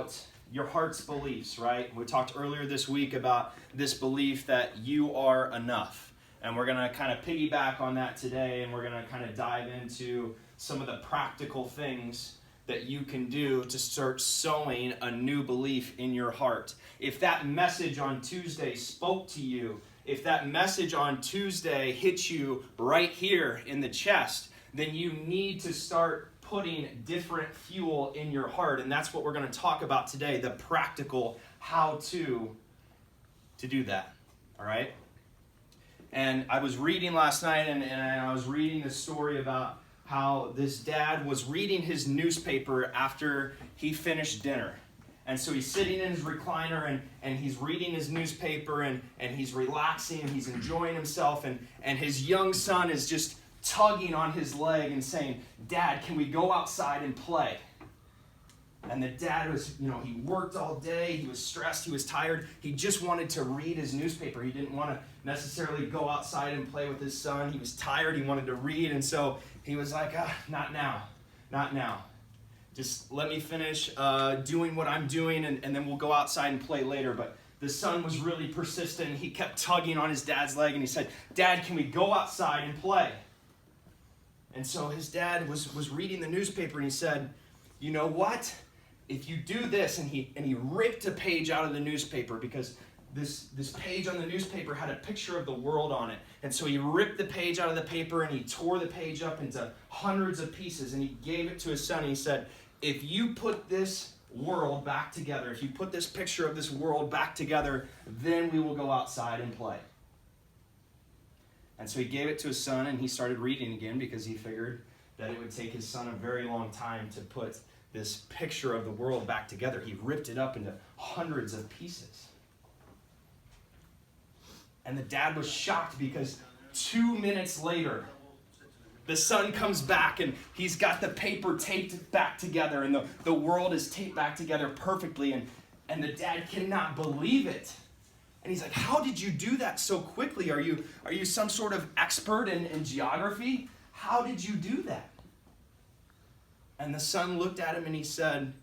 about your heart's beliefs, right? We talked earlier this week about this belief that you are enough. And we're going to kind of piggyback on that today, and we're going to kind of dive into some of the practical things that you can do to start sowing a new belief in your heart. If that message on Tuesday spoke to you, if that message on Tuesday hit you right here in the chest, then you need to start putting different fuel in your heart. And that's what we're going to talk about today, the practical how to do that. All right? And I was reading last night, and I was reading the story about how this dad was reading his newspaper after he finished dinner. And so he's sitting in his recliner, and he's reading his newspaper, and he's relaxing, and he's enjoying himself, and his young son is just tugging on his leg and saying, "Dad, can we go outside and play?" And the dad was, he worked all day, he was stressed, he was tired, he just wanted to read his newspaper. He didn't want to necessarily go outside and play with his son. He was tired, he wanted to read, and so he was like, not now. Just let me finish doing what I'm doing, and then we'll go outside and play later. But the son was really persistent. He kept tugging on his dad's leg, and he said, "Dad, can we go outside and play?" And so his dad was reading the newspaper, and he said, "You know what? If you do this," and he ripped a page out of the newspaper, because this page on the newspaper had a picture of the world on it. And so he ripped the page out of the paper, and he tore the page up into hundreds of pieces, and he gave it to his son, and he said, "If you put this world back together, if you put this picture of this world back together, then we will go outside and play." And so he gave it to his son, and he started reading again, because he figured that it would take his son a very long time to put this picture of the world back together. He ripped it up into hundreds of pieces. And the dad was shocked, because 2 minutes later, the son comes back, and he's got the paper taped back together, and the world is taped back together perfectly, and the dad cannot believe it. And he's like, "How did you do that so quickly? Are you some sort of expert in geography? How did you do that?" And the son looked at him, and he said,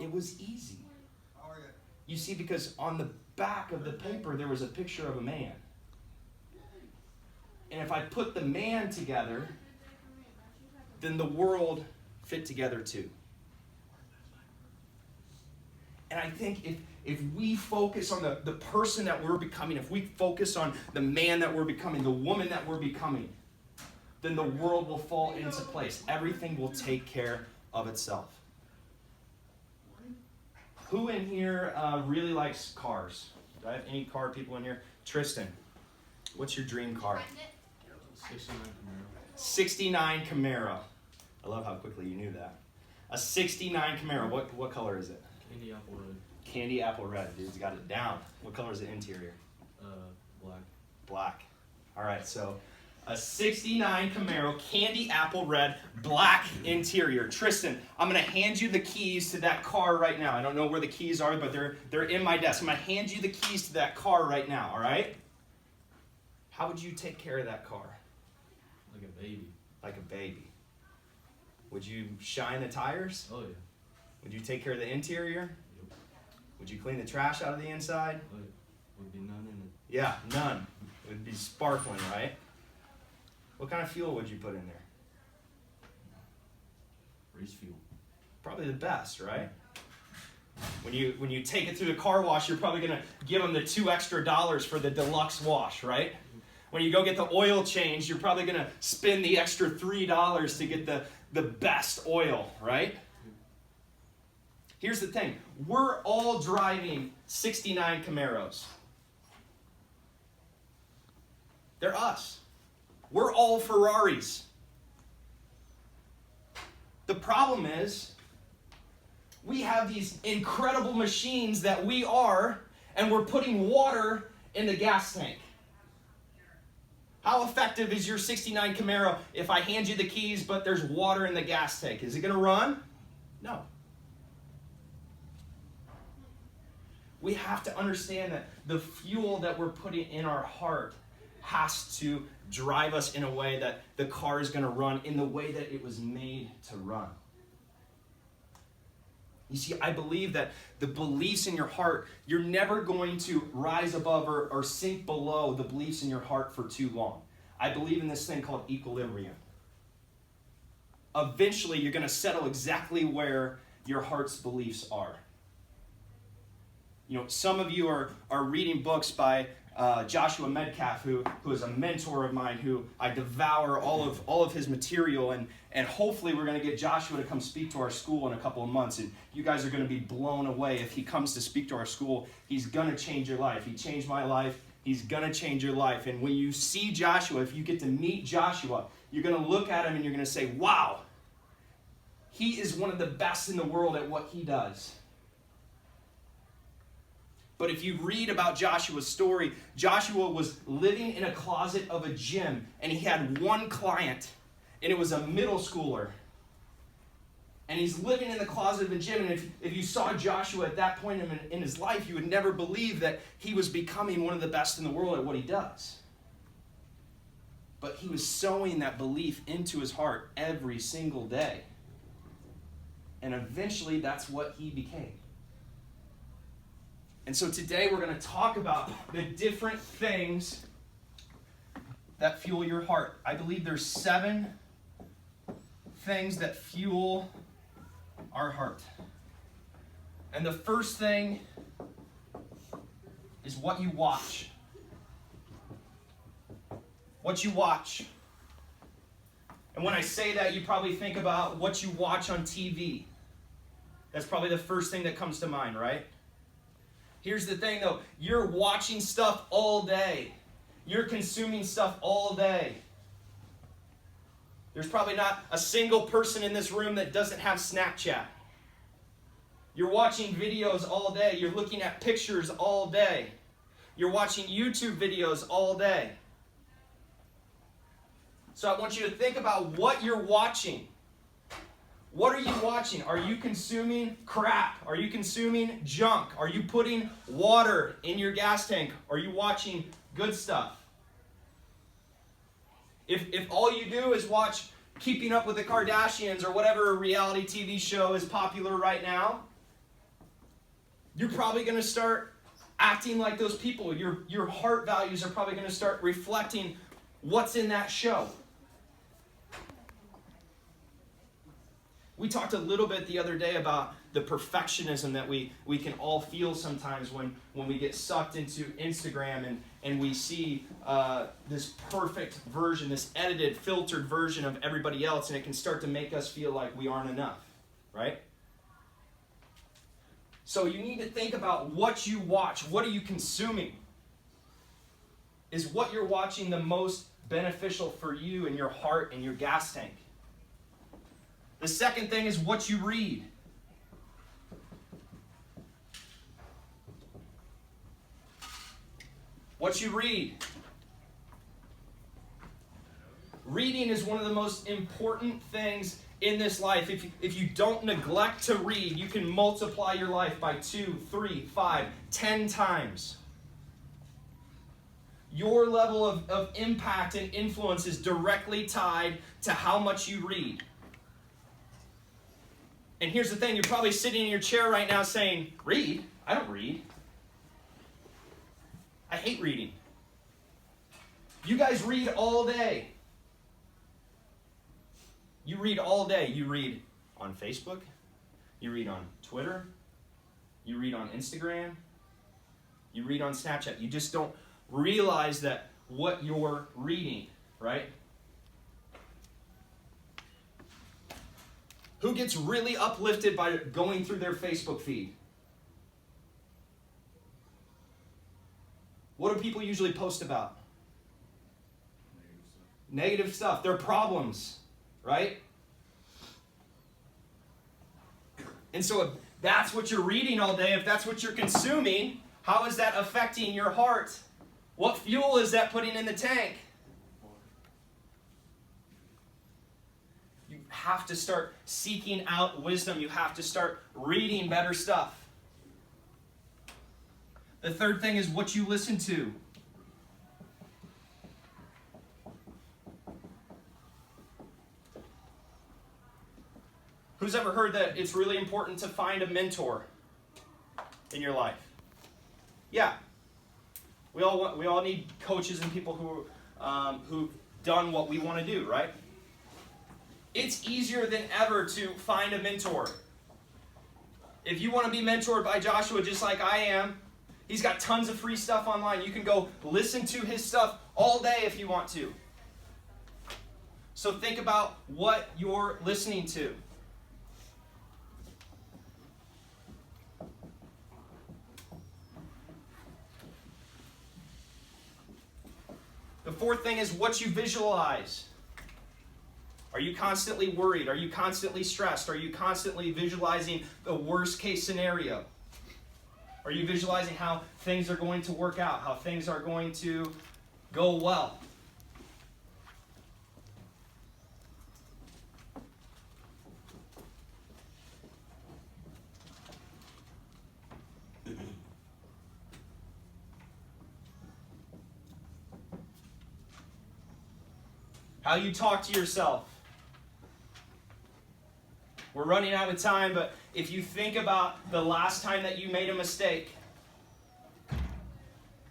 "It was easy." You see, because on the back of the paper, there was a picture of a man. And if I put the man together, then the world fit together too. And I think if we focus on the person that we're becoming, if we focus on the man that we're becoming, the woman that we're becoming, then the world will fall into place. Everything will take care of itself. Who in here really likes cars? Do I have any car people in here? Tristan, what's your dream car? 69 Camaro. 69 Camaro. I love how quickly you knew that. A 69 Camaro. What color is it? Candy apple red. Candy apple red. Dude's got it down. What color is the interior? Black. Black. All right, so a 69 Camaro, candy apple red, black interior. Tristan, I'm going to hand you the keys to that car right now. I don't know where the keys are, but they're in my desk. I'm going to hand you the keys to that car right now, all right? How would you take care of that car? Like a baby. Like a baby. Would you shine the tires? Oh, yeah. Would you take care of the interior? Yep. Would you clean the trash out of the inside? Oh, yeah. Would be none in it. Yeah, none. It would be sparkling, right? What kind of fuel would you put in there? Race fuel. Probably the best, right? When you take it through the car wash, you're probably going to give them the $2 extra for the deluxe wash, right? When you go get the oil change, you're probably going to spend the extra $3 to get the best oil, right? Here's the thing. We're all driving 69 Camaros. They're us. We're all Ferraris. The problem is, we have these incredible machines that we are, and we're putting water in the gas tank. How effective is your 69 Camaro if I hand you the keys, but there's water in the gas tank? Is it going to run? No. We have to understand that the fuel that we're putting in our heart has to drive us in a way that the car is going to run in the way that it was made to run. You see, I believe that the beliefs in your heart, you're never going to rise above or sink below the beliefs in your heart for too long. I believe in this thing called equilibrium. Eventually, you're going to settle exactly where your heart's beliefs are. You know, some of you are reading books by Joshua Medcalf, who is a mentor of mine, who I devour all of his material, and hopefully we're going to get Joshua to come speak to our school in a couple of months, and you guys are going to be blown away. If he comes to speak to our school, he's going to change your life. He changed my life. He's going to change your life. And when you see Joshua, if you get to meet Joshua, you're going to look at him and you're going to say, wow, he is one of the best in the world at what he does. But if you read about Joshua's story, Joshua was living in a closet of a gym, and he had one client, and it was a middle schooler. And he's living in the closet of a gym, and if you saw Joshua at that point in his life, you would never believe that he was becoming one of the best in the world at what he does. But he was sowing that belief into his heart every single day. And eventually, that's what he became. And so today we're going to talk about the different things that fuel your heart. I believe there's 7 things that fuel our heart. And the first thing is what you watch. What you watch. And when I say that, you probably think about what you watch on TV. That's probably the first thing that comes to mind, right? Here's the thing, though. You're watching stuff all day. You're consuming stuff all day. There's probably not a single person in this room that doesn't have Snapchat. You're watching videos all day. You're looking at pictures all day. You're watching YouTube videos all day. So I want you to think about what you're watching. What are you watching? Are you consuming crap? Are you consuming junk? Are you putting water in your gas tank? Are you watching good stuff? If all you do is watch Keeping Up with the Kardashians or whatever reality TV show is popular right now, you're probably going to start acting like those people. Your heart values are probably going to start reflecting what's in that show. We talked a little bit the other day about the perfectionism that we can all feel sometimes when we get sucked into Instagram and we see this perfect version, this edited, filtered version of everybody else, and it can start to make us feel like we aren't enough, right? So you need to think about what you watch. What are you consuming? Is what you're watching the most beneficial for you and your heart and your gas tank? The second thing is what you read. What you read. Reading is one of the most important things in this life. If you don't neglect to read, you can multiply your life by 2, 3, 5, 10 times. Your level of impact and influence is directly tied to how much you read. And here's the thing, you're probably sitting in your chair right now saying, read? I don't read. I hate reading. You guys read all day. You read all day. You read on Facebook. You read on Twitter. You read on Instagram. You read on Snapchat. You just don't realize that what you're reading, right? Who gets really uplifted by going through their Facebook feed? What do people usually post about? Negative stuff. Their problems, right? And so if that's what you're reading all day, if that's what you're consuming, how is that affecting your heart? What fuel is that putting in the tank? You have to start seeking out wisdom. You have to start reading better stuff. The third thing is what you listen to. Who's ever heard that it's really important to find a mentor in your life? Yeah. We all need coaches and people who've done what we want to do, right? It's easier than ever to find a mentor. If you want to be mentored by Joshua just like I am, he's got tons of free stuff online. You can go listen to his stuff all day if you want to. So think about what you're listening to. The fourth thing is what you visualize. Are you constantly worried? Are you constantly stressed? Are you constantly visualizing the worst case scenario? Are you visualizing how things are going to work out, how things are going to go well? How you talk to yourself. We're running out of time, but if you think about the last time that you made a mistake,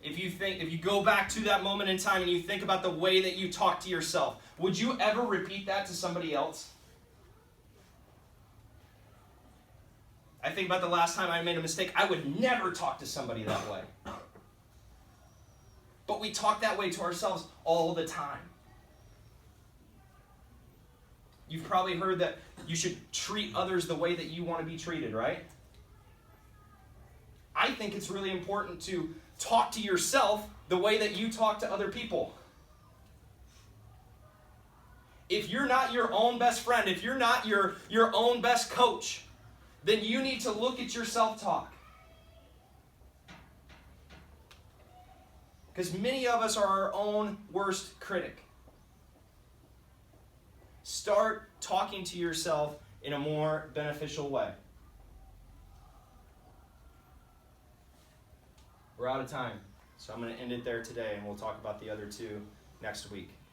if you go back to that moment in time and you think about the way that you talk to yourself, would you ever repeat that to somebody else? I think about the last time I made a mistake, I would never talk to somebody that way. But we talk that way to ourselves all the time. You've probably heard that you should treat others the way that you want to be treated, right? I think it's really important to talk to yourself the way that you talk to other people. If you're not your own best friend, if you're not your own best coach, then you need to look at your self-talk. Because many of us are our own worst critic. Start talking to yourself in a more beneficial way. We're out of time, so I'm going to end it there today, and we'll talk about the other two next week.